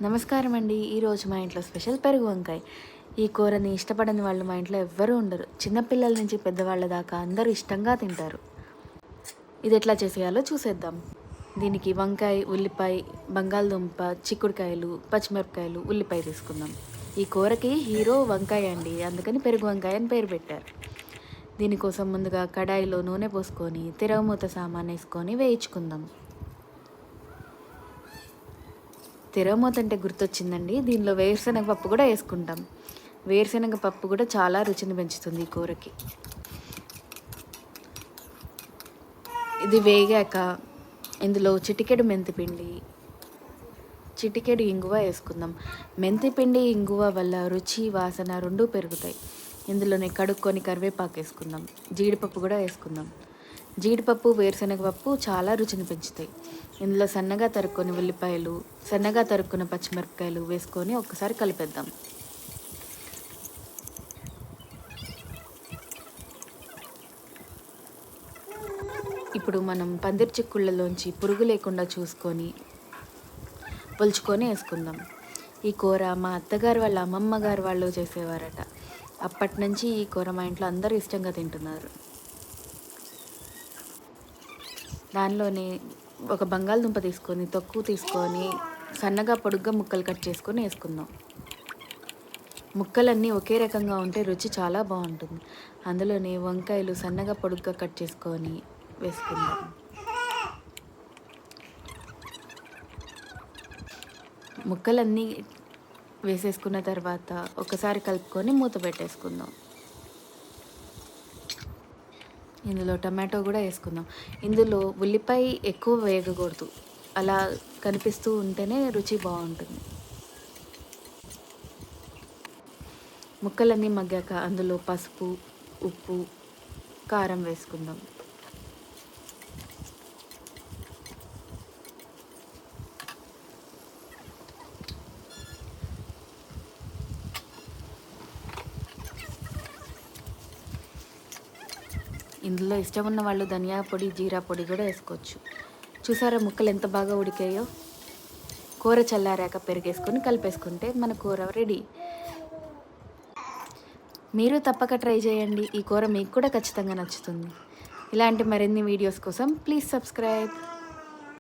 నమస్కారం అండి. ఈరోజు మా ఇంట్లో స్పెషల్ పెరుగు వంకాయ. ఈ కూరని ఇష్టపడని వాళ్ళు మా ఇంట్లో ఎవ్వరూ ఉండరు. చిన్నపిల్లల నుంచి పెద్దవాళ్ళ దాకా అందరూ ఇష్టంగా తింటారు. ఇది ఎట్లా చేసేయాలో చూసేద్దాం. దీనికి వంకాయ, ఉల్లిపాయ, బంగాళదుంప, చిక్కుడుకాయలు, పచ్చిమిరపకాయలు, ఉల్లిపాయ తీసుకుందాం. ఈ కూరకి హీరో వంకాయ అండి, అందుకని పెరుగు వంకాయ అని పేరు పెట్టారు. దీనికోసం ముందుగా కడాయిలో నూనె పోసుకొని తిరగమూత సామాన్ వేసుకొని వేయించుకుందాం. తిరగమూత అంటే గుర్తొచ్చిందండి, దీనిలో వేరుశనగ పప్పు కూడా వేసుకుంటాం. వేరుశనగ పప్పు కూడా చాలా రుచిని పెంచుతుంది ఈ కూరకి. ఇది వేగాక ఇందులో చిటికెడు మెంతిపిండి, చిటికెడు ఇంగువ వేసుకుందాం. మెంతిపిండి ఇంగువ వల్ల రుచి వాసన రెండూ పెరుగుతాయి. ఇందులోనే కడుక్కొని కరివేపాకు వేసుకుందాం. జీడిపప్పు కూడా వేసుకుందాం. జీడిపప్పు, వేరుశనగపప్పు చాలా రుచిని పెంచుతాయి. ఇందులో సన్నగా తరుక్కొని ఉల్లిపాయలు, సన్నగా తరుక్కున్న పచ్చిమిరపకాయలు వేసుకొని ఒక్కసారి కలిపేద్దాం. ఇప్పుడు మనం పందిరి చిక్కుళ్ళలోంచి పురుగు లేకుండా చూసుకొని పొలుచుకొని వేసుకుందాం. ఈ కూర మా అత్తగారు వాళ్ళ అమ్మమ్మ గారు వాళ్ళు చేసేవారట. అప్పటి నుంచి ఈ కూర మా ఇంట్లో అందరూ ఇష్టంగా తింటున్నారు. దానిలోనే ఒక బంగాళదుంప తీసుకొని తొక్కు తీసుకొని సన్నగా పొడుగ్గా ముక్కలు కట్ చేసుకొని వేసుకుందాం. ముక్కలన్నీ ఒకే రకంగా ఉంటే రుచి చాలా బాగుంటుంది. అందులోనే వంకాయలు సన్నగా పొడుగ్గా కట్ చేసుకొని వేసుకుందాం. ముక్కలన్నీ వేసేసుకున్న తర్వాత ఒకసారి కలుపుకొని మూత పెట్టేసుకుందాం. ఇందులో టమాటో కూడా వేసుకుందాం. ఇందులో ఉల్లిపాయ ఎక్కువ వేగకూడదు, అలా కనిపిస్తూ ఉంటేనే రుచి బాగుంటుంది. ముక్కలన్నీ మగ్గాక అందులో పసుపు, ఉప్పు, కారం వేసుకుందాం. ఇందులో ఇష్టం ఉన్న వాళ్ళు ధనియా పొడి, జీరా పొడి కూడా వేసుకోవచ్చు. చూసారా ముక్కలు ఎంత బాగా ఉడికాయో. కూర చల్లారాక పెరిగేసుకొని కలిపేసుకుంటే మన కూర రెడీ. మీరు తప్పక ట్రై చేయండి. ఈ కూర మీకు కూడా ఖచ్చితంగా నచ్చుతుంది. ఇలాంటి మరిన్ని వీడియోస్ కోసం ప్లీజ్ సబ్స్క్రైబ్.